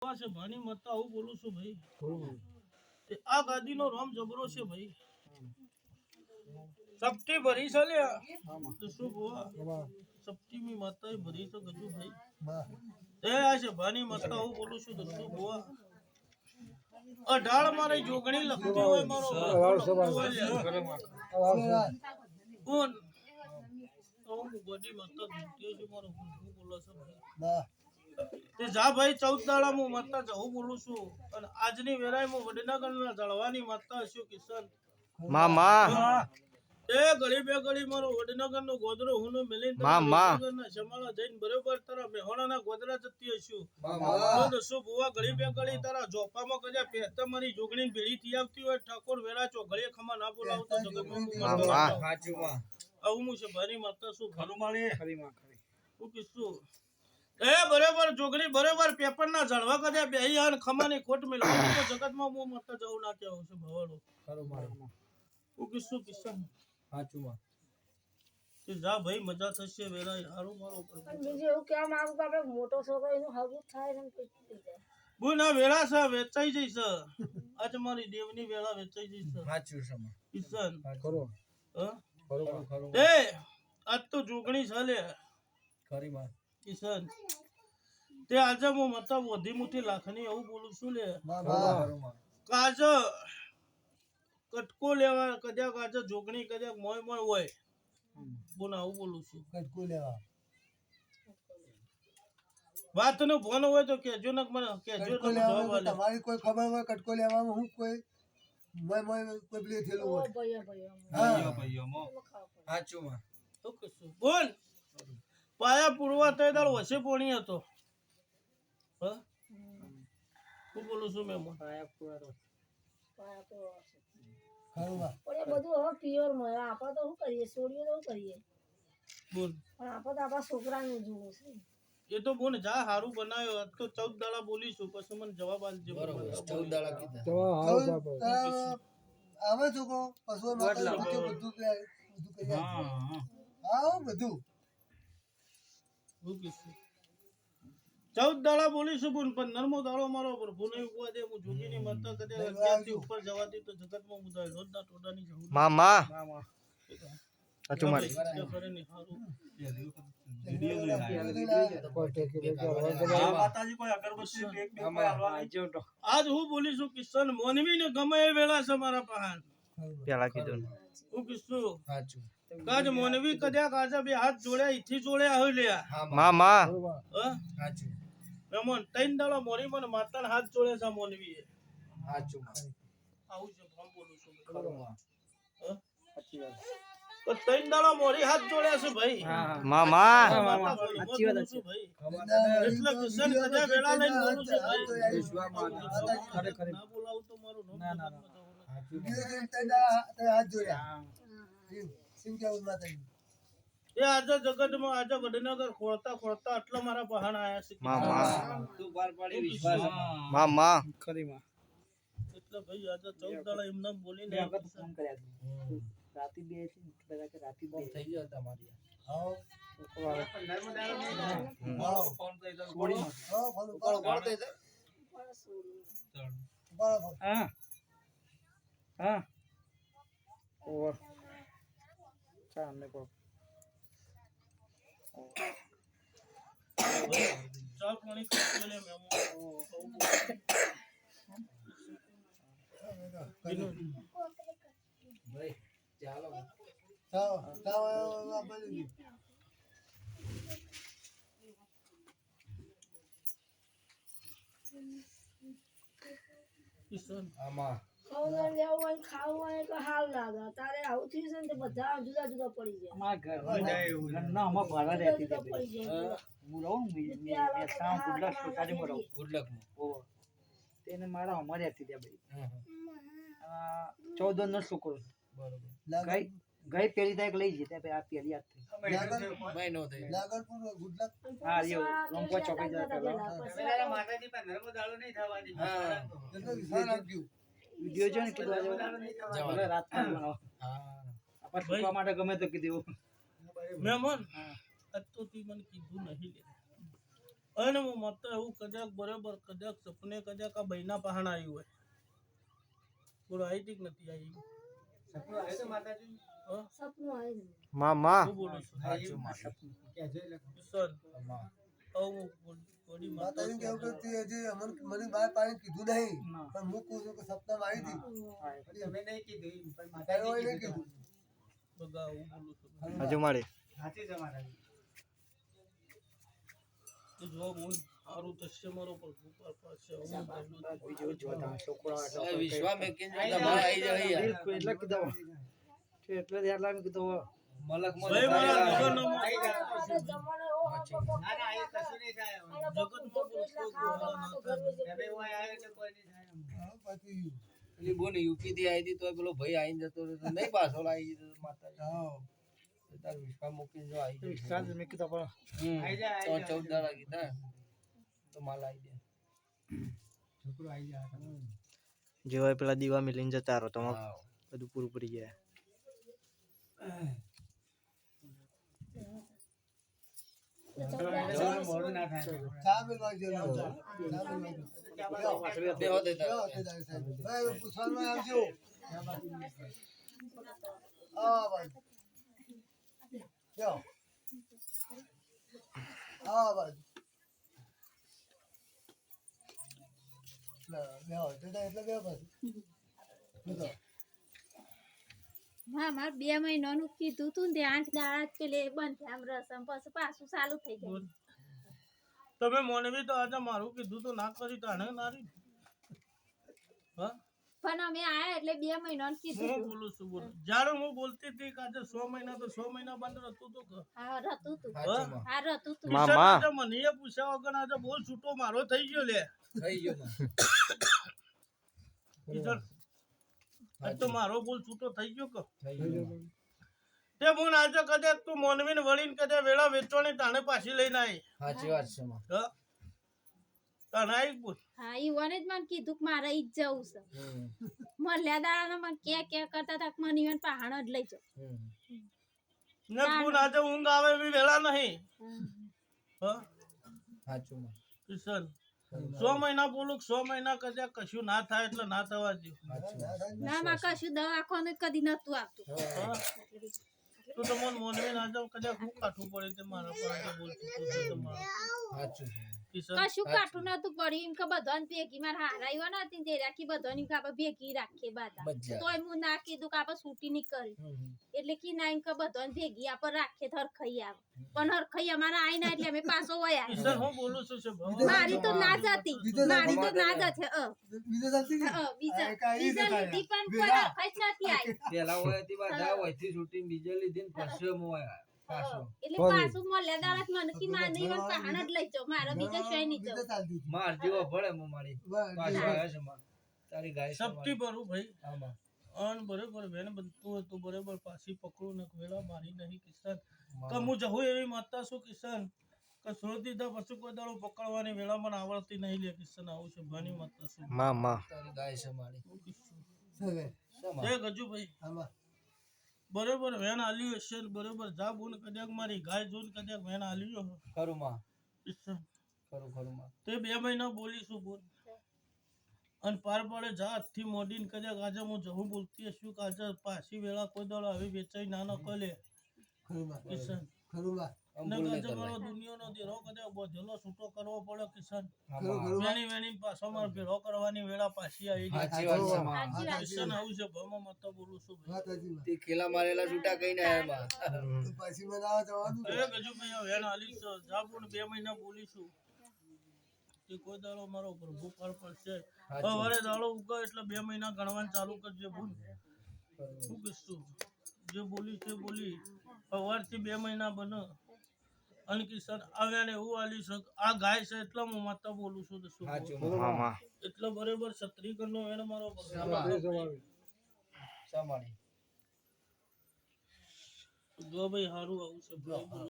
છે ભાની મતા હું બોલું છું ભાઈ આ ગાદીનો રોમ જબરો છે ભાઈ સપ્તી ભરી છે લે તો શું બોવા સપ્તીમી માતા ભરી તો ગજુ ભાઈ એ આ છે ભાની મતા હું બોલું છું તો શું બોવા અઢાળ મારે જોગણી લખતી હોય મારો કોણ તો હું ગોડી મતા જીત્યો છે મારો હું બોલો છો ભાઈ તે જા ભાઈ 14 દાડા હું મતા જવું બોલું છું અને આજની વેરાય હું વડનગરના જળવાની મતા છું કિશન મામા એ ગળી બે ગળી મારો વડનગરનો ગોદરો હુનો મિલીન વડનગરના જમાળા જઈને બરોબર તારા મેહોણાના ગોદરા જતી હશું તો શું બુવા ગળી બે ગળી તારા જોપામાં કજા પહેતા મારી જોગણી ભેળી થી આવતી હોય ઠાકોર વેરા ચો ગળે ખમા ના બોલાવતો જગતમાં મામા આવું છે ભારી માતા શું ખરું માળી ખરી માં ખરી હું કીધું એ બરોબર જોગણી બરોબર પેપર ના જળવા કદે બેહી આન ખમાની ખોટ મેળવી તો જગતમાં હું મત જવું ના કેવું છે ભવાડો ખરું મારું હું કીધું કિશન સાચું માં કે જા ભાઈ મજા થશે વેરા હારું મારો પર બીજું એવું કેવા માંગુ કે આપણે મોટો છોકરો એનું હગું થાય ને થઈ જાય બુના વેળા છે વેચાઈ જઈશ આજ મારી દેવની વેળા વેચાઈ જઈશ સાચું છે માં કિશન ખરું હ ખરું ખરું એ આજ તો જોગણી છે લે ખરી માં કિશન તે આજે હું મતલબ વધી મુઠી લાખની એવું બોલું છું લે કાજ કટકો લેવા કદાચ આજે જોગણી કદાચ મોય મોય હોય બોના આવું બોલું છું કટકુ લેવા વાત નો ફોન હોય તો કેજો ને મને કેજો તમારી કોઈ ખબર હોય કટકો લેવામાં હું કોઈ મોય મોય કોઈ પ્લે થેલું હોય સાચું માં ઓકે શું બોલ પાયા પૂરવા તય દાળ વસે પોણી હતો હ હું બોલું છું મેમ પાયા પૂરવા પણ એ બધું હવે પ્યોર મળે આપણે તો શું કરીએ છોડીએ તો શું કરીએ બોલ પણ આપણે તો આપણા છોકરાનું જોવું છે એ તો બોલ જા હારું બનાવ્યો આજ તો 14 દાડા બોલીશું પછી મને જવાબ આલજે બરોબર 14 દાડા કીધા આવે છોકરો પશુ માતા બધું કે બધું કરી હા બધું હું કીધું 14 દાડા બોલીશું બોલ 15મો દાડો મારો પ્રભુ ને ઉપવા દે હું જોગીની માતા કદે 11 થી ઉપર જવાતી તો જગતમાં મુદાય રોજના ટોડાની જવું મામા સાચું મારી કરે ને હારું આજ હું બોલીશું કિશન મોનવી ને ગમે એ વેળા છે મારા પહાણ પેલા કીધું હું કીધું સાચું કાજ મોનવી કદાચ આજે બે હાથ જોડ્યા ઈથી જોડ્યા હોય લ્યા મામા સાચું મેમોન 3 દાડા મોરી મને માતાને હાથ જોડે છે મોનવી સાચું આવું છે ફોન બોલું છું તો 3 દાડા મોરી હાથ જોડ્યા છે ભાઈ મામા સાચી વાત છે ભાઈ એટલે કિશન કદા વેળા લઈને બોલું છું ભાઈ ખરેખર ના બોલાવું તો મારું નામ ના હાથ જોડ્યા એ આજે જગતમાં આજે વડનગર ખોળતા ખોળતા આટલા મારા પહાણ આયા છે તું બાર પાડી વિશ્વાસ મામા ખરી માં એટલે ભાઈ આજે 14 દાડા એમને બોલીને ફોન કર્યા રાતી બે છે બધા કે રાતી બે થઈ ગયો તમારી હા ફોન કરી દો ગોળી ફોન કરી દો હા હા ઓવર સામે કો ચાલ પાણી કરી લે મેમો ભાઈ ચાલો ચાલો આપણી કિશન આમાં ખાવું લેવું હોય ખાવું હોય તો હાલ લાગે તારે આવું થયું છે ને તો બધા જુદા જુદા પડી જાય અમારા ઘર ના અમાર ભાડા રહેતી હતી હું રહું મે સામ ગુડલક સોસાયટીમાં રહું ગુડલકમાં ઓ તેને મારા અમારે રહેતી ત્યાં ભાઈ 14 નો છોકરો બરોબર ગઈ પેલી તારીખ લઈ જઈ ત્યાં આ પેલી યાદ થઈ મહિનો થઈ લાગરપુર ગુડલક હા યો રંગવા ચોકડી જા પેલા માતાજી પર નરમો દાડો નહીં થવાની હા એટલે વિશ્વાસ રાખ્યું વિડિયો જો ને કીધું આજે રાત બનાવો હા આપણ છોકરા માટે ગમે તો કીધું મહેમાન આજ તો તી મને કીધું નહીં લે અને હું મત એવું કદાચ બરોબર કદાચ સપને કદાચ આ બહેના પહાણ આવ્યું હોય બોલો આવી ઠીક નથી આવી સપનું આવે તો માતાજી હા સપનું આવ્યું મામા હું બોલું છું કહેજો એટલે કિશન હું બોડી માતાજી કેવું કે તે હજી મને બહાર પાણી કીધું નહીં પણ હું કહું છું કે સપનામાં આવી હતી તમે નહીં કીધું પણ તારે માતાજી નહીં કીધું બગા હું બોલું છું હજુ મારે સાચી છે માતાજી તો જો હું સારું થશે મારો પર ઉપર પાસે હું એટલે કીધું એટલે ધ્યાન કીધું મલક ભાઈ મારા જીવનનો જમવાનો એવો હતો કે ના ના એ કશું નહીં થાય જગતમાં એટલા ખાવા તમે ઓય આવે એટલે કોઈ નહીં થાય હા, પછી પેલી બોન યુપી થી આવી હતી તો પેલો ભાઈ આવીને જતો રહ્યો તો નહીં પાછો આવી જતો માતાજી હા તાર વિશ્વા મૂકીને જો આવી ગયો. વિશ્વાસ મેં કીધું પણ આઈ જા તો 14 દાડા કીધા તો માલ આવી જાય. છોકરો આવી જા જેવા પેલા દીવા મિલીને જતા રહો તો હા. બધું પૂરું પડી જાય મોડું ના થાય ચા મેળવા ગયેલો. ચા મેળવા ગયેલો. બે હોતે તાર. કેવો હતો તારી સાહેબ? ભાઈ, પૂછવામાં આવજો. હા, ભાઈ. કેવો? હા, ભાઈ. બે હોતે તાર એટલે બે પાછું. બોલો. હા મારે 2 મહિનાનું કીધું તું ને તે 8 દાડા જ પેલે બંધ થયા આમ રસમ પછી પાછું ચાલુ થઈ જાય તમે મોનવી તો આજે મારું કીધું તો ના કરી તાણે નારી હા પણ અમે આયા એટલે 2 મહિનાનું કીધું હું તું. બોલું છું બોલ જ્યારે હું બોલતી હતી કે આજે 100 મહિના તો 100 મહિના બંધ રહેતું તો હા રતું તું સાચું હા રતું તું માં. આજે મને એ પૂછ્યા વગર આજે બોલ છૂટો મારો થઈ ગયો લે થઈ ગયો માં. કિશન આજ તો મારો બોલ છૂટો થઈ ગયો કે થઈ ગયો માં. તે બોલ આજે કદાચ તું મોનવીને વળીને કદાચ વેળા વેચવાની તાણે પાછી લઈને આવી સાચી વાત છે માં. હા તાણે આવી બોલ હા ઈવને જ મને કીધું કે મારે ઈ જ જવું છે મળ્યા દાડા મને કે કરતા હતા કે મને ઈવન પહાણ જ લઈ જાઓ ને તું આજે ઊંઘ આવે એવી વેળા નહીં હા સાચું માં. કિશન 100 મહિના બોલું 100 મહિના કદાચ કશું ના થાય એટલે ના થવા દો સાચું માં. ના માં કશું દવાખાનું કદી નતું આવતું હા તો તમને મોનવીને આજે કદાચ હું કાઠું પડે તે મારા પર આજે બોલ છૂટો છે તમારો સાચું છે. કિશન કશું કાઠું નતું પડ્યું એમ કે બધાને ભેગી મારે હાર આવ્યો નથી તે રાખી બધાની કે આપણે ભેગી રાખીએ બાતા બધા. તોય હું ના કીધું કે આપણે છૂટી નહીં કરી એટલે કે ના એમ કે બધાને ભેગી આપણે રાખીએ તો હરખાઈ આવે પણ હરખાઈ અમારે આઈ ના એટલે અમે પાછો વયા કિશન હું બોલું છું છે મારી તો ના જતી મારી તો ના જતી બીજો ચાલતી કે? બીજા આ કાંઈ બીજા નથી લીધી પણ ભેગા. કોઈ હરખાઈ જ નથી આવી પેલા હોય હતી બધા હોયથી છૂટી બીજે લીધી ને પછી હું આયા પાછો એટલે પાછું મળ્યા દાડા મને કે મારે નહીં મને પહાણ જ લઈ જાઓ મારે બીજા શોય નહીં બીજો જાઓ ચાલતી હતી. માર જેવો ભળે હું મારી બસ. પાછો આવ્યો છે માં. તારી ગાય છે સપટી મારી. ભરું ભાઈ આમાં. અન બરોબર બેન બનતું હતું બરોબર પાછી પકડું ને વેળા મારી નહીં કિશન માં. કે હું જવું એવી માતા છું કિશન કે છોડી દીધા પછી કોઈ દાડો પકડવાની વેળા મને આવડતી નહીં લે કિશન આવું છે ભાની માતા છું મામા તારી ગાય છે મારી. સગે. શેમાં? જય ગજુભાઈ આમાં. બરોબર વેન આલ્યું હશે ને બરોબર જા બોન કદાચ મારી ગાય જોઈને કદાચ વેન આલ્યું હશે. ખરું માં. કિશન ખરું ખરું માં. તે 2 મહિના બોલીશું બોલ અને પાર પાડે જા આજથી મોડીને કદાચ આજે હું જવું બોલતી હશું કે આજે પાછી વેળા કોઈ દાડો આવી વેચાઈ ના ન કરે ખરું માં. કિશન ખરું માં. ને અંબુલ નહીં આજે મારો કરવાની. દુનિયાનો દેરો કદાચ બધેલો છૂટો કરવો પડે કિશન ખરું ખરું માં. વેણી પાછો મારે ભેળો કરવાની વેળા પાછી આવી જાય સાચી વાત છે માં. સાચી વાત કિશન આવું છે ભામાં મત બોલું છું ભાઈ. વાત સાચી વાત. તે ખેલા મારેલા છૂટા કઈ ના આયા માં. તો પછી મને આવા જવાનું એ ગજુભાઈ આ વેણ આલી છે જા બોન 2 મહિના બોલીશું કે કોઈ દાડો મારો પ્રભુ પર પડશે સવારે દાડો ઉગો એટલે 2 મહિના ગણવાનું ચાલુ કરજે બોલ શું કીધું જે બોલી તે બોલી સવારથી 2 મહિના બને અને કિશન આવ્યાને એવું આલી છે આ ગાય છે એટલે હું માતા બોલું છું તો શું સાચું બોલું? માં. મામા એટલે બરોબર છત્રીગણનો વેણ મારો શા મારી. જો ભાઈ સારું આવું છે બરોબર